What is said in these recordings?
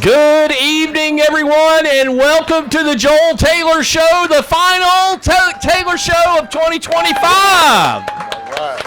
Good evening, everyone, and welcome to the Joel Taylor Show, the final Taylor Show of 2025. All right.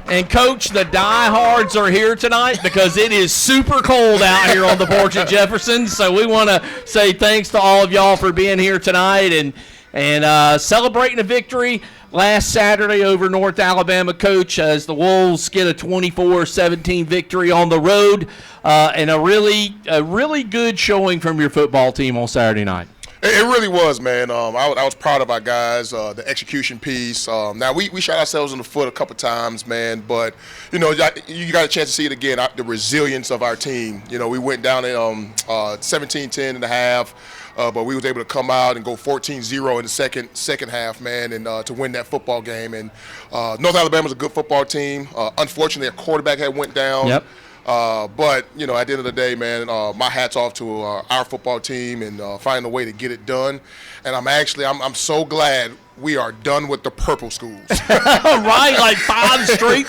And, Coach, the diehards are here tonight because it is super cold out here on the porch at Jefferson. So we want to say thanks to all of y'all for being here tonight and celebrating a victory last Saturday over North Alabama, Coach, as the Wolves get a 24-17 victory on the road and a really good showing from your football team on Saturday night. It really was, man. I was proud of our guys, the execution piece. Now, we shot ourselves in the foot a couple times, man, but, you know, you got a chance to see it again, the resilience of our team. You know, we went down at 17-10 in the half, but we was able to come out and go 14-0 in the second half, man, and to win that football game. And North Alabama's a good football team. Unfortunately, a quarterback had went down. Yep. But, you know, at the end of the day, man, my hat's off to our football team and finding a way to get it done. And I'm so glad we are done with the purple schools. Right, like 4 straight.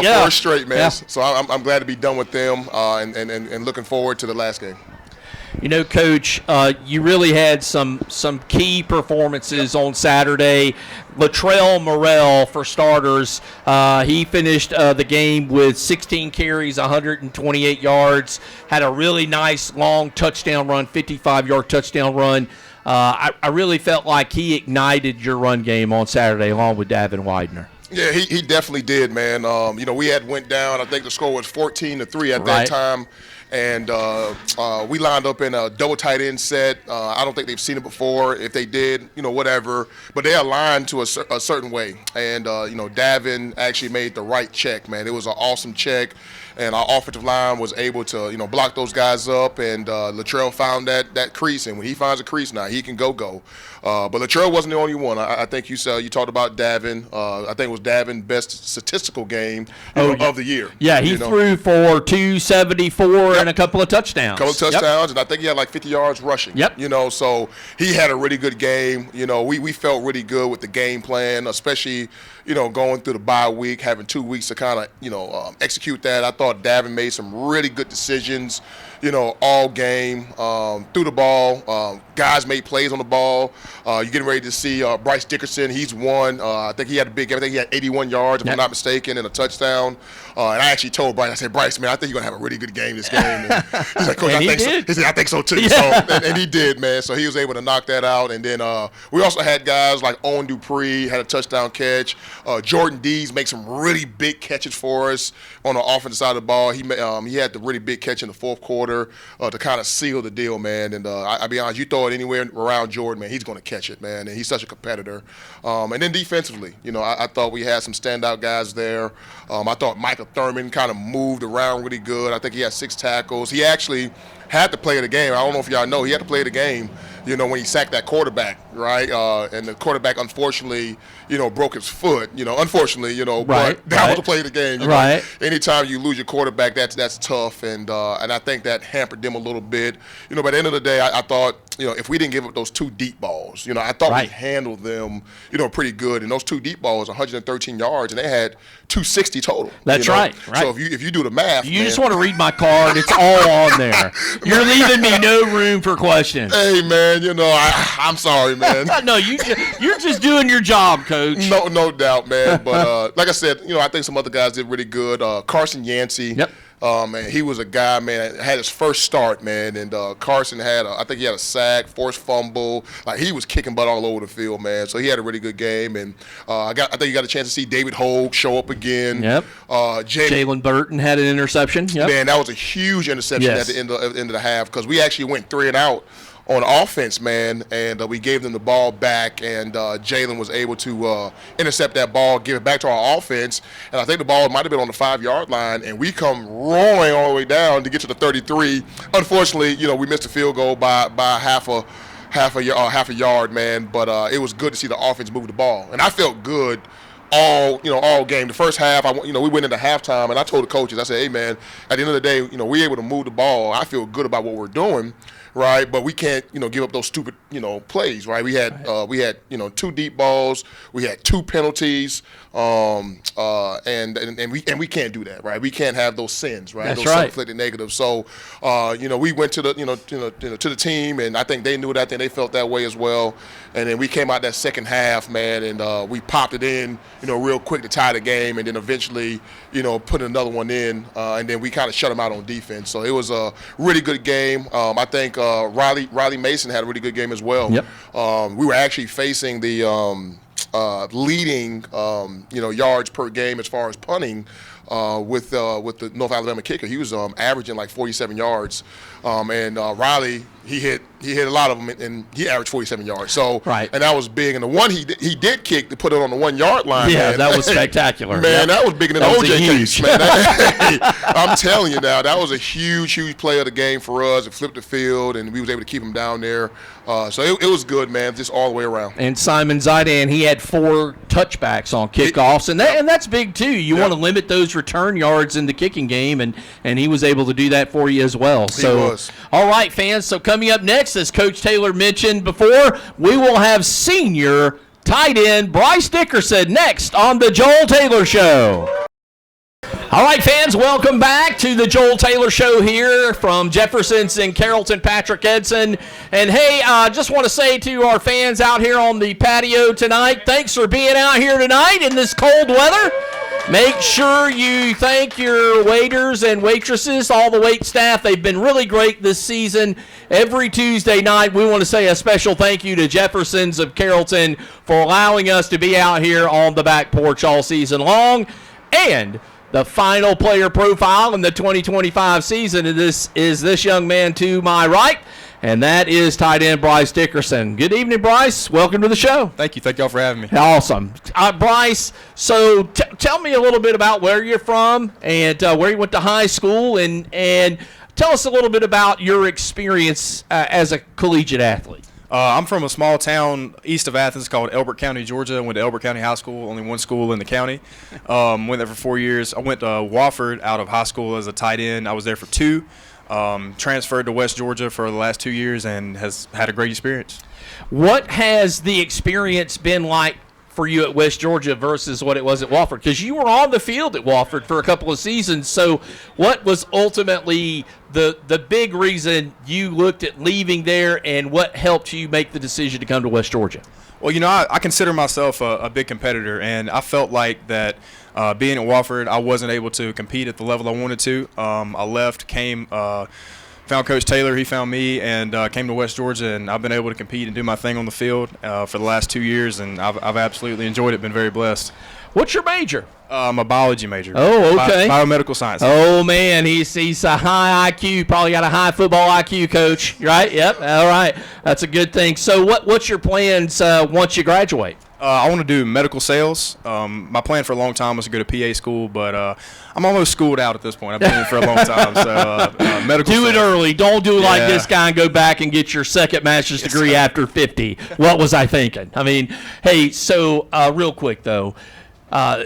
Yeah, 4 straight, man. Yeah. So I'm glad to be done with them and looking forward to the last game. You know, Coach, you really had some key performances on Saturday. Latrell Morrell, for starters, he finished the game with 16 carries, 128 yards, had a really nice long touchdown run, 55-yard touchdown run. I really felt like he ignited your run game on Saturday along with Davin Widener. Yeah, he definitely did, man. You know, we had went down. I think the score was 14-3 at that time. And we lined up in a double tight end set. I don't think they've seen it before. If they did, you know, whatever. But they aligned to a certain way. And, you know, Davin actually made the right check, man. It was an awesome check. And our offensive line was able to, you know, block those guys up. And Latrell found that crease. And when he finds a crease now, he can go. But Latrell wasn't the only one. I think you talked about Davin. I think it was Davin's best statistical game of the year. Yeah, he threw for 274 and a couple of touchdowns. And I think he had like 50 yards rushing. Yep. You know, so he had a really good game. You know, we felt really good with the game plan, especially, you know, going through the bye week, having 2 weeks to kind of, you know, execute that. I thought Davin made some really good decisions, you know, all game, threw the ball. Guys made plays on the ball. You're getting ready to see Bryce Dickerson. He's won. I think he had he had 81 yards, if I'm not mistaken, and a touchdown. And I actually told Bryce, I said, Bryce, man, I think you're going to have a really good game this game. And he's like, Coach, I think so. He said, I think so too. Yeah. So, and he did, man. So he was able to knock that out. And then we also had guys like Owen Dupree had a touchdown catch. Jordan Dees make some really big catches for us on the offensive side of the ball. He had the really big catch in the fourth quarter to kind of seal the deal, man. And I'll be honest, you throw it anywhere around Jordan, man, he's going to catch it, man. And he's such a competitor. And then defensively, you know, I thought we had some standout guys there. I thought Michael Thurman kind of moved around really good. I think he had 6 tackles. He actually had to play the game. I don't know if y'all know, he had to play the game, you know, when he sacked that quarterback, right? And the quarterback, unfortunately, you know, broke his foot, you know, unfortunately, you know, but that was to play the game. You know? Anytime you lose your quarterback, that's tough, and I think that hampered them a little bit. You know, by the end of the day, I thought, you know, if we didn't give up those 2 deep balls, you know, I thought we handled them, you know, pretty good. And those 2 deep balls, 113 yards, and they had 260 total. That's right. So if you do the math, you just want to read my card. It's all on there. You're leaving me no room for questions. Hey, man, you know, I'm sorry, man. No, you're just doing your job, Coach. No doubt, man. But like I said, you know, I think some other guys did really good. Carson Yancey. Yep. Man, he was a guy, man, had his first start, man, and Carson I think he had a sack, forced fumble. Like, he was kicking butt all over the field, man. So he had a really good game, and I think you got a chance to see David Hogue show up again. Yep. Jalen Burton had an interception. Yep. Man, that was a huge interception at the end of the half, because we actually went 3 and out on offense, man, and we gave them the ball back, and Jalen was able to intercept that ball, give it back to our offense, and I think the ball might have been on the 5-yard line, and we come roaring all the way down to get to the 33. Unfortunately, you know, we missed a field goal by half a yard, man, but it was good to see the offense move the ball, and I felt good all game. The first half, we went into halftime, and I told the coaches, I said, hey, man, at the end of the day, we're able to move the ball. I feel good about what we're doing, right? But we can't, give up those stupid, plays, right? We had 2 deep balls. We had 2 penalties, and we can't do that, right? We can't have those sins, right? That's those right. self-inflicted negatives. So, we went to the team, and I think they knew that. I think they felt that way as well. And then we came out that second half, man, and we popped it in, real quick to tie the game, and then eventually, put another one in, and then we kind of shut them out on defense. So it was a really good game. I think Riley Mason had a really good game as well. Yep. We were actually facing the leading, yards per game as far as punting with the North Alabama kicker. He was averaging like 47 yards, and Riley he hit a lot of them, and he averaged 47 yards. So right. And that was big. And the one he did kick to put it on the 1 yard line. Yeah, man, that was spectacular. Man, that was bigger than the OJ case, man. Huge. I'm telling you now, that was a huge play of the game for us. It flipped the field, and we was able to keep him down there. So it was good, man, just all the way around. And Simon Zidane, he had 4 touchbacks on kickoffs, and that's big too. You want to limit those return yards in the kicking game, and he was able to do that for you as well. So, he was. All right, fans. So coming up next, as Coach Taylor mentioned before, we will have senior tight end Bryce Dickerson next on the Joel Taylor Show. All right, fans, welcome back to the Joel Taylor Show here from Jefferson's in Carrollton. Patrick Edson. And, hey, I just want to say to our fans out here on the patio tonight, thanks for being out here tonight in this cold weather. Make sure you thank your waiters and waitresses, all the wait staff. They've been really great this season. Every Tuesday night, we want to say a special thank you to Jefferson's of Carrollton for allowing us to be out here on the back porch all season long. And the final player profile in the 2025 season is this young man to my right, and that is tight end Bryce Dickerson. Good evening, Bryce. Welcome to the show. Thank you. Thank y'all for having me. Awesome. Bryce, so tell me a little bit about where you're from and where you went to high school, and tell us a little bit about your experience as a collegiate athlete. I'm from a small town east of Athens called Elbert County, Georgia. I went to Elbert County High School, only one school in the county. Went there for 4 years. I went to Wofford out of high school as a tight end. I was there for 2. Transferred to West Georgia for the last 2 years and has had a great experience. What has the experience been like for you at West Georgia versus what it was at Wofford? Because you were on the field at Wofford for a couple of seasons. So what was ultimately the big reason you looked at leaving there, and what helped you make the decision to come to West Georgia? Well, I consider myself a big competitor, and I felt like that being at Wofford, I wasn't able to compete at the level I wanted to. I left, found Coach Taylor, he found me, and came to West Georgia, and I've been able to compete and do my thing on the field for the last 2 years, and I've absolutely enjoyed it, been very blessed. What's your major? I'm a biology major. Oh, okay. Biomedical science. Oh, man, he's a high IQ, probably got a high football IQ, Coach, right? Yep, all right. That's a good thing. So what's your plans once you graduate? I want to do medical sales. My plan for a long time was to go to PA school, but I'm almost schooled out at this point. I've been in it for a long time. So medical Do sales. it early. Don't do like this guy and go back and get your second master's degree after 50. What was I thinking? I mean, hey, so real quick, though,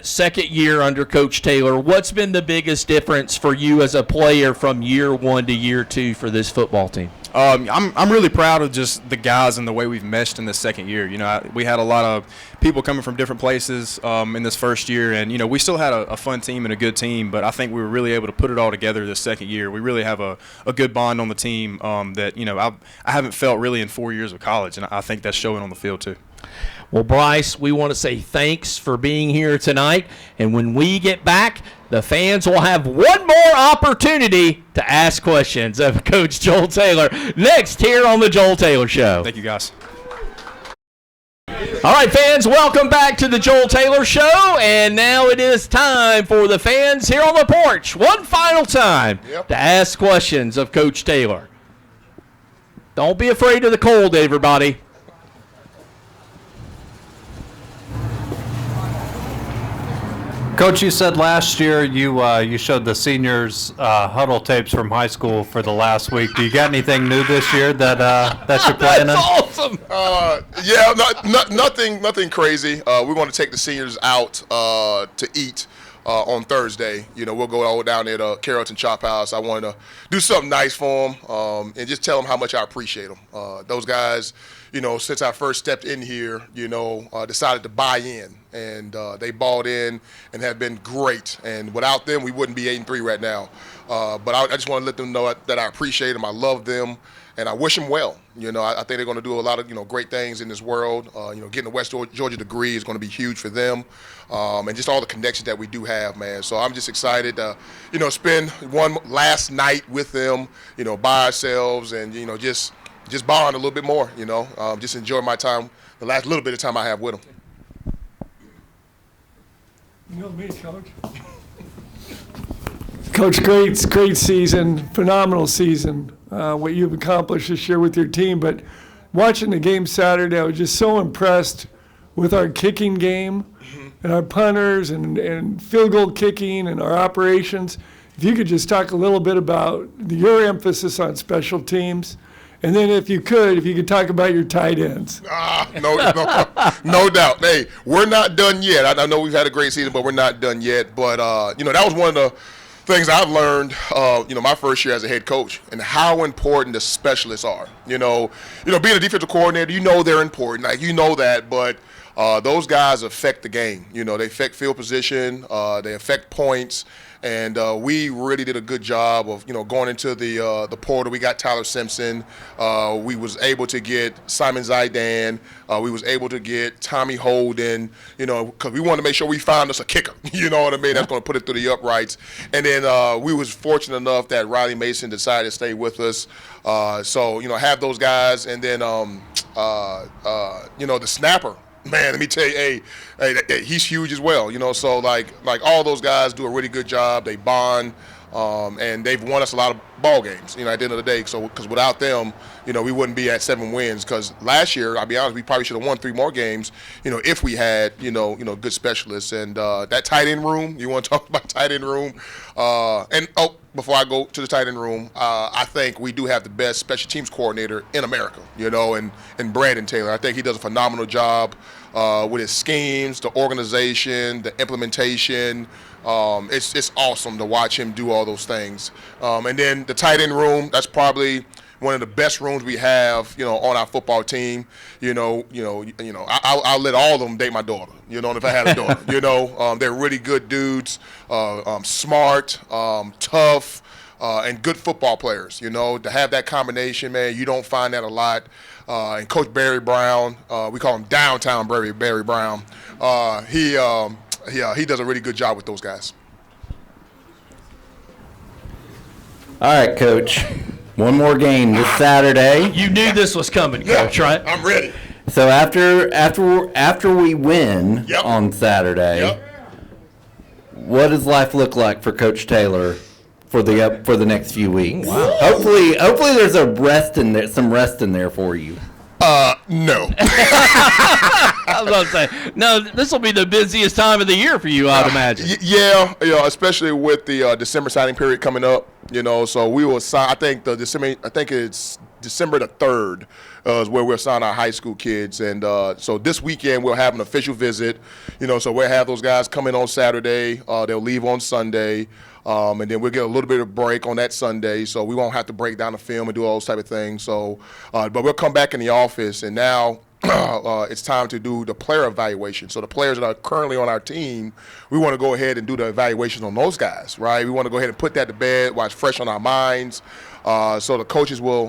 second year under Coach Taylor, what's been the biggest difference for you as a player from year 1 to year 2 for this football team? I'm really proud of just the guys and the way we've meshed in this second year. We had a lot of people coming from different places in this first year, and we still had a fun team and a good team, but I think we were really able to put it all together this second year. We really have a good bond on the team that I haven't felt really in 4 years of college, and I think that's showing on the field too. Well, Bryce, we want to say thanks for being here tonight. And when we get back, the fans will have one more opportunity to ask questions of Coach Joel Taylor next here on the Joel Taylor Show. Thank you, guys. All right, fans, welcome back to the Joel Taylor Show. And now it is time for the fans here on the porch, one final time, to ask questions of Coach Taylor. Don't be afraid of the cold, everybody. Coach, you said last year you showed the seniors huddle tapes from high school for the last week. Do you got anything new this year that you're planning? That's awesome. Nothing crazy. We're going to take the seniors out to eat on Thursday. We'll go down there to Carrollton Chop House. I wanted to do something nice for them and just tell them how much I appreciate them. Those guys, since I first stepped in here, decided to buy in. And they bought in and have been great. And without them, we wouldn't be 8-3 right now. But I just want to let them know that I appreciate them. I love them. And I wish them well. I think they're going to do a lot of great things in this world. Getting a West Georgia degree is going to be huge for them, and just all the connections that we do have, man. So I'm just excited to, spend one last night with them, by ourselves, and just bond a little bit more. Just enjoy my time, the last little bit of time I have with them. You know me, Coach. Coach, great season, phenomenal season. What you've accomplished this year with your team, but watching the game Saturday, I was just so impressed with our kicking game and our punters and field goal kicking and our operations. If you could just talk a little bit about your emphasis on special teams, and then if you could talk about your tight ends. No doubt. Hey, we're not done yet. I know we've had a great season, but we're not done yet. But that was one of the things I've learned, my first year as a head coach, and how important the specialists are. Being a defensive coordinator, they're important. Like, that, but those guys affect the game. They affect field position, they affect points, and we really did a good job of, going into the portal. We got Tyler Simpson. We was able to get Simon Zidane. We was able to get Tommy Holden, because we wanted to make sure we found us a kicker. You know what I mean? That's going to put it through the uprights. And then we was fortunate enough that Riley Mason decided to stay with us. So, have those guys. And then, the snapper. Man, let me tell you, hey, he's huge as well. So like all those guys do a really good job. They bond, and they've won us a lot of ball games. At the end of the day. So because without them, we wouldn't be at 7 wins. Because last year, I'll be honest, we probably should have won 3 more games. If we had good specialists. And that tight end room. You want to talk about tight end room? Before I go to the tight end room, I think we do have the best special teams coordinator in America, and Brandon Taylor. I think he does a phenomenal job with his schemes, the organization, the implementation. It's awesome to watch him do all those things. And then the tight end room, that's probably one of the best rooms we have, on our football team. I'll let all of them date my daughter, if I had a daughter. They're really good dudes, smart, tough, and good football players. To have that combination, man, you don't find that a lot. And Coach Barry Brown, we call him Downtown Barry Brown. He does a really good job with those guys. All right, Coach. One more game this Saturday. You knew this was coming, Coach, right? I'm ready. So after we win on Saturday, what does life look like for Coach Taylor for the next few weeks? Wow. Hopefully there's some rest in there for you. No. I was about to say, no, this will be the busiest time of the year for you, I'd imagine. Yeah, especially with the December signing period coming up. So we will sign. I think it's December the 3rd is where we'll sign our high school kids, and so this weekend we'll have an official visit. So we'll have those guys come in on Saturday. They'll leave on Sunday. And then we'll get a little bit of break on that Sunday, so we won't have to break down the film and do all those type of things. So, but we'll come back in the office, and now it's time to do the player evaluation. So the players that are currently on our team, we want to go ahead and do the evaluation on those guys, right? We want to go ahead and put that to bed while it's fresh on our minds. So the coaches will,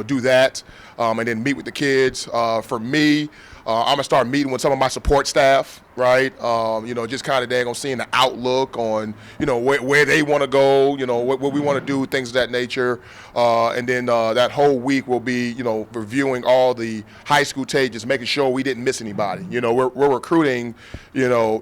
do that, and then meet with the kids. For me, I'm going to start meeting with some of my support staff, right? Just kind of dang on seeing the outlook on, where they want to go, what we want to do, things of that nature. And then that whole week will be, reviewing all the high school tapes, just making sure we didn't miss anybody. We're recruiting,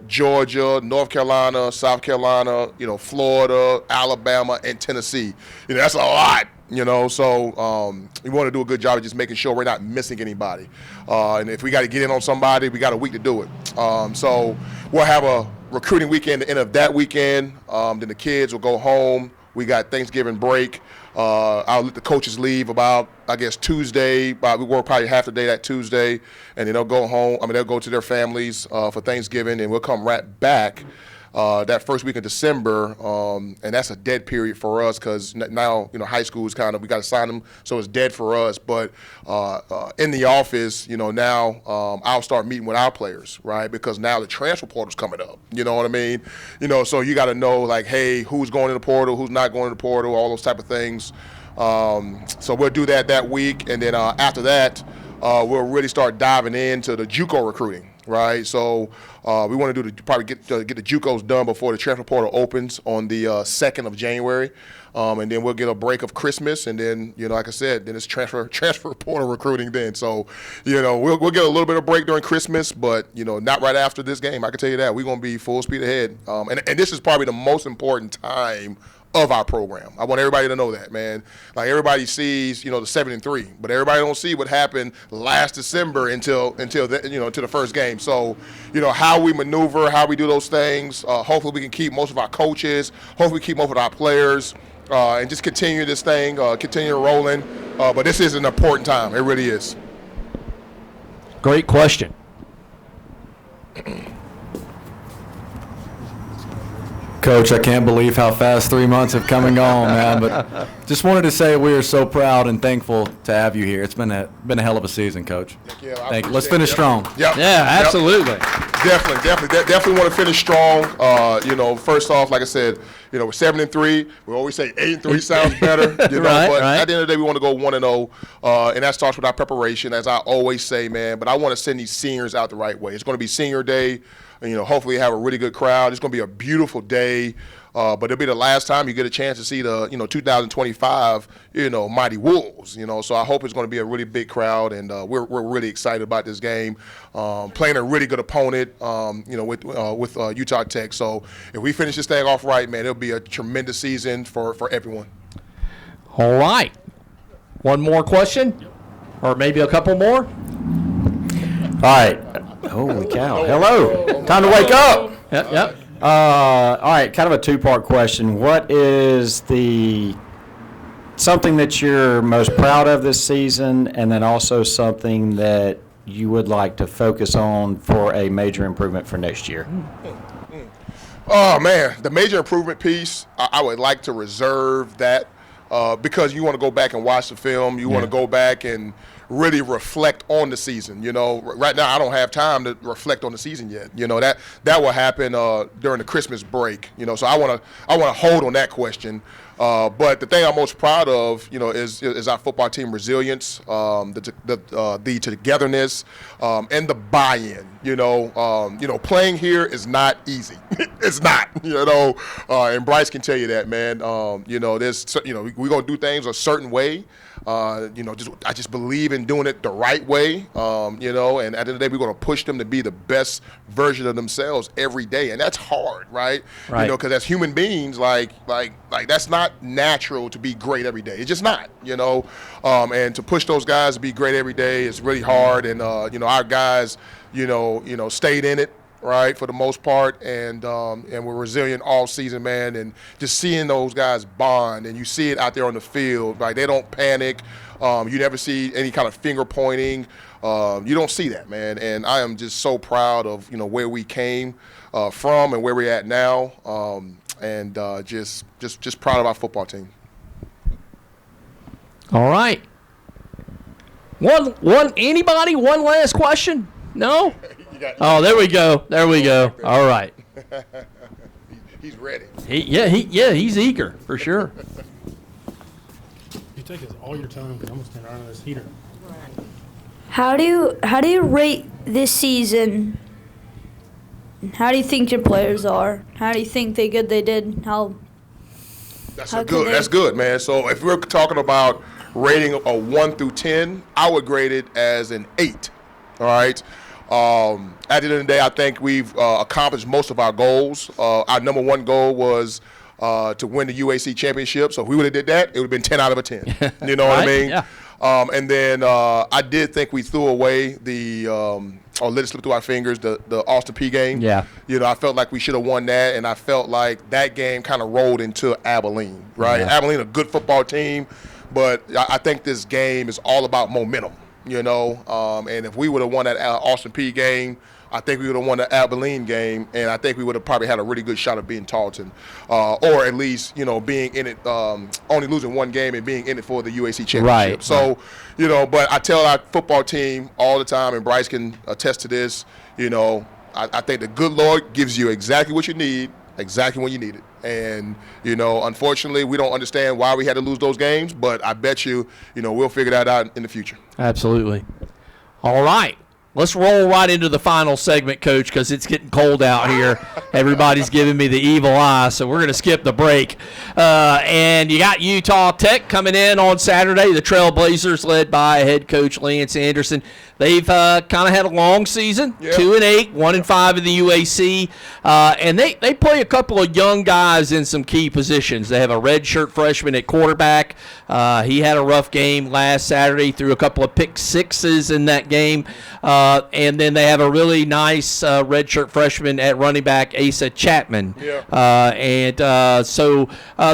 Georgia, North Carolina, South Carolina, Florida, Alabama, and Tennessee. That's a lot. So we want to do a good job of just making sure we're not missing anybody. And if we got to get in on somebody, we got a week to do it. So we'll have a recruiting weekend, the end of that weekend. Then the kids will go home. We got Thanksgiving break. I'll let the coaches leave about, I guess, Tuesday. We work probably half the day that Tuesday, and then they'll go home. They'll go to their families for Thanksgiving, and we'll come right back that first week of December, and that's a dead period for us because now, high school is kind of, we got to sign them, so it's dead for us. But in the office, now I'll start meeting with our players, right? Because now the transfer portal's coming up. You know what I mean? So you got to know, like, hey, who's going in the portal, who's not going in the portal, all those type of things. So we'll do that week, and then after that, we'll really start diving into the JUCO recruiting. Right, so we want to probably get the JUCOs done before the transfer portal opens on the 2nd of January, and then we'll get a break of Christmas, and then like I said, then it's transfer portal recruiting. Then, so we'll get a little bit of break during Christmas, but not right after this game. I can tell you that we're going to be full speed ahead, and this is probably the most important time of our program. I want everybody to know that, man. Like, everybody sees, the 7-3, but everybody don't see what happened last December until the first game. So, how we maneuver, how we do those things. Hopefully, we can keep most of our coaches. Hopefully, we keep most of our players, and just continue this thing, continue rolling. But this is an important time. It really is. Great question. Coach, I can't believe how fast 3 months have come and gone, man. But just wanted to say we are so proud and thankful to have you here. It's been a hell of a season, Coach. Thank you. Let's finish strong. Yep. Yeah, absolutely. Definitely want to finish strong. First off, like I said, we're 7-3. We always say 8-3 sounds better. Right, but right. At the end of the day, we want to go 1-0, and that starts with our preparation, as I always say, man. But I want to send these seniors out the right way. It's going to be senior day. Hopefully have a really good crowd. It's going to be a beautiful day, but it'll be the last time you get a chance to see the 2025 Mighty Wolves. So I hope it's going to be a really big crowd, and we're really excited about this game. Playing a really good opponent, with Utah Tech. So if we finish this thing off right, man, it'll be a tremendous season for everyone. All right. One more question, or maybe a couple more. All right. Holy cow. Hello. Time to wake up. Yep. All right, kind of a two-part question. What is something that you're most proud of this season, and then also something that you would like to focus on for a major improvement for next year? Oh, man, the major improvement piece, I would like to reserve that because you want to go back and watch the film. You want to go back and really reflect on the season. Right now I don't have time to reflect on the season yet. That will happen during the Christmas break. So I want to hold on that question. But the thing I'm most proud of, is our football team resilience, the togetherness, and the buy-in. Playing here is not easy. It's not. And Bryce can tell you that, man. There's, we're gonna do things a certain way. I just believe in doing it the right way. And at the end of the day, we're gonna push them to be the best version of themselves every day, and that's hard, right? Right. Because as human beings, like that's not natural to be great every day. It's just not, and to push those guys to be great every day is really hard. And our guys, stayed in it, right, for the most part, and we're resilient all season, man. And just seeing those guys bond, and you see it out there on the field, like they don't panic. You never see any kind of finger pointing. You don't see that, man. And I am just so proud of where we came from and where we're at now, and just proud of our football team. All right. Anybody? One last question? No? Oh, there we go. All right. He's ready. He's eager for sure. You take all your time because I'm gonna stand right on this heater. How do you rate this season? How do you think your players are? How do you think they did? That's good, man. So if we're talking about rating a 1 through 10, I would grade it as an 8. All right. At the end of the day, I think we've accomplished most of our goals. Our number one goal was to win the UAC championship. So if we would have did that, it would have been 10 out of a 10. You know what I mean? Yeah. And then I did think we threw away the or let it slip through our fingers, the Austin Peay game. Yeah. You know, I felt like we should have won that, and I felt like that game kind of rolled into Abilene, right? Yeah. Abilene, a good football team, but I think this game is all about momentum, you know. And if we would have won that Austin Peay game, I think we would have won the Abilene game, and I think we would have probably had a really good shot of being Tarleton, or at least, you know, being in it, only losing one game and being in it for the UAC championship. Right. So, you know, but I tell our football team all the time, and Bryce can attest to this, you know, I think the good Lord gives you exactly what you need, exactly when you need it. And, you know, unfortunately, we don't understand why we had to lose those games, but I bet you, you know, we'll figure that out in the future. Absolutely. All right. Let's roll right into the final segment, Coach, because it's getting cold out here. Everybody's giving me the evil eye, so we're going to skip the break. And you got Utah Tech coming in on Saturday. The Trailblazers, led by head coach Lance Anderson. They've kind of had a long season, 2-8, 1-5 in the UAC. And they play a couple of young guys in some key positions. They have a redshirt freshman at quarterback. He had a rough game last Saturday, threw a couple of pick sixes in that game. And then they have a really nice redshirt freshman at running back, Asa Chapman. So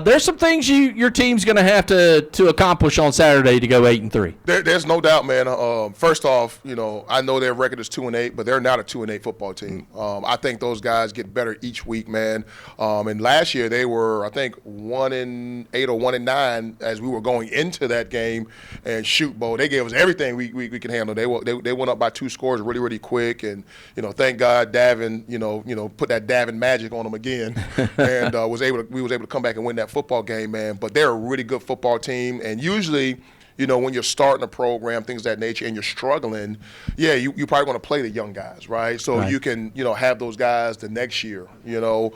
there's some things your team's going to have to accomplish on Saturday to go 8-3. There's no doubt, man. First off, you know, I know their record is 2-8, but they're not a 2-8 football team. I think those guys get better each week, man. And last year they were, I think, 1-8 or 1-9 as we were going into that game. And shoot, Bo, they gave us everything we could handle. They went up by 2 scores really, really quick. And, you know, thank God Davin, you know, put that Davin magic on them again, and we was able to come back and win that football game, man. But they're a really good football team, and usually, you know, when you're starting a program, things of that nature, and you're struggling, you probably want to play the young guys, right? So you can, you know, have those guys the next year, you know.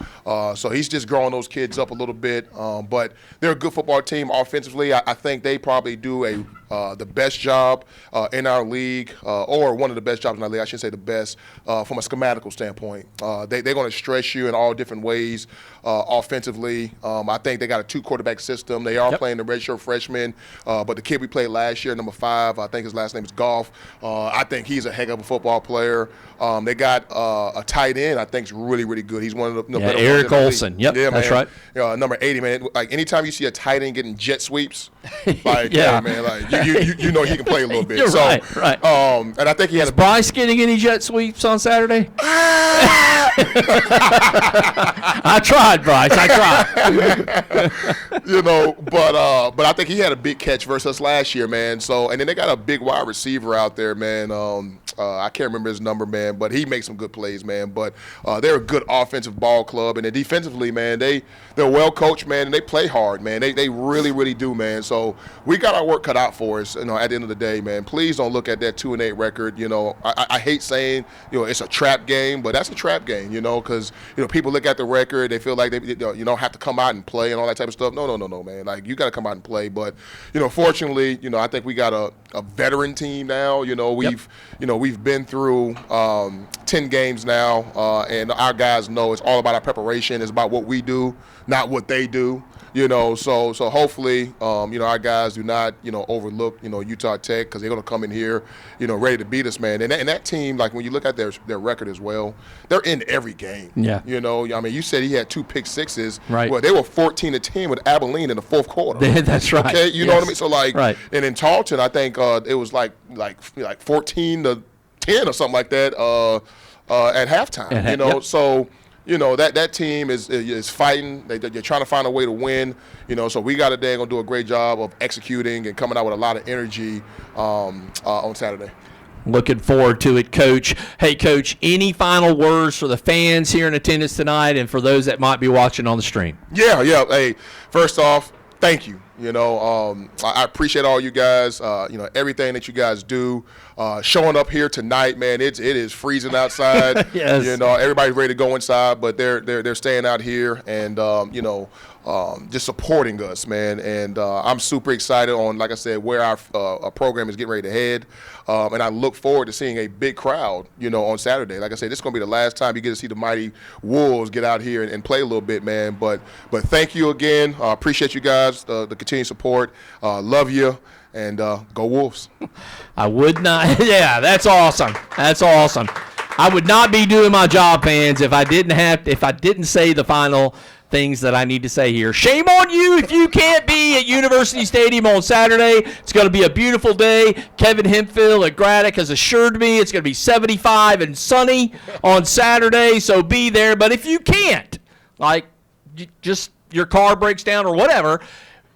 So he's just growing those kids up a little bit. But they're a good football team offensively. I think they probably do the best job in our league, or one of the best jobs in our league. I shouldn't say the best, from a schematical standpoint. They're going to stress you in all different ways offensively. I think they got a 2-quarterback system. They are playing the redshirt freshman, but the kid we played last year, number 5, I think his last name is Goff. I think he's a heck of a football player. They got a tight end I think is really, really good. He's one of the better Eric Olson. Yep, yeah, that's man. right. Number 80, man. Like anytime you see a tight end getting jet sweeps, like yeah, man, like you know he can play a little bit. You're so, right. And I think he had Bryce getting any jet sweeps on Saturday? I tried, Bryce. I tried. You know, but I think he had a big catch versus us last year, man. So, and then they got a big wide receiver out there, man. I can't remember his number, man, but he makes some good plays, man. But they're a good offensive ball club, and then defensively, man, they're well coached, man, and they play hard, man. They really, really do, man. So we got our work cut out for us, you know, at the end of the day, man. Please don't look at that 2-8 record. You know, I hate saying, you know, it's a trap game, but that's a trap game, you know, because, you know, people look at the record, they feel like they, you know, have to come out and play and all that type of stuff. No, man. Like, you got to come out and play. But, you know, fortunately, you know, I think we got a veteran team now. You know, we've been through 10 games now, and our guys know it's all about our preparation. It's about what we do, not what they do. You know, so hopefully, you know, our guys do not, you know, overlook, you know, Utah Tech, because they're going to come in here, you know, ready to beat us, man. And that team, like, when you look at their record as well, they're in every game. Yeah. You know, I mean, you said he had 2 pick sixes. Right. Well, they were 14-10 with Abilene in the 4th quarter. That's right. Okay, you know what I mean? So, like, right. And in Tarleton, I think it was like 14-10 or something like that at halftime. You know, so. You know, that team is fighting. They're trying to find a way to win. You know, so we got they're going to do a great job of executing and coming out with a lot of energy on Saturday. Looking forward to it, Coach. Hey, Coach, any final words for the fans here in attendance tonight and for those that might be watching on the stream? Yeah. Hey, first off, thank you. You know, I appreciate all you guys, you know, everything that you guys do. Showing up here tonight, man, it is freezing outside. Yes. You know, everybody's ready to go inside, but they're staying out here and, you know, just supporting us, man. And I'm super excited on, like I said, where our program is getting ready to head. And I look forward to seeing a big crowd, you know, on Saturday. Like I said, this is going to be the last time you get to see the mighty Wolves get out here and play a little bit, man. But thank you again. Appreciate you guys, the continued support. Love you. and go Wolves. I would not. Yeah, that's awesome. That's awesome. I would not be doing my job, fans, if I didn't say the final things that I need to say here. Shame on you if you can't be at University Stadium on Saturday. It's going to be a beautiful day. Kevin Hemphill at Braddock has assured me it's going to be 75 and sunny on Saturday, so be there. But if you can't, like just your car breaks down or whatever,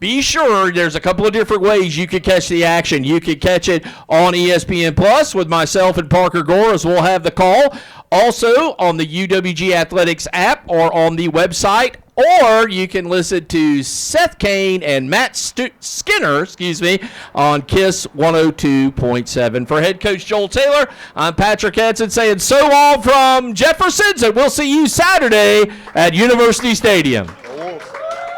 be sure there's a couple of different ways you could catch the action. You could catch it on ESPN Plus with myself and Parker Gore, as we'll have the call. Also on the UWG Athletics app or on the website, or you can listen to Seth Kane and Matt Skinner, on KISS 102.7. For head coach Joel Taylor, I'm Patrick Edson saying so long from Jefferson's, and we'll see you Saturday at University Stadium.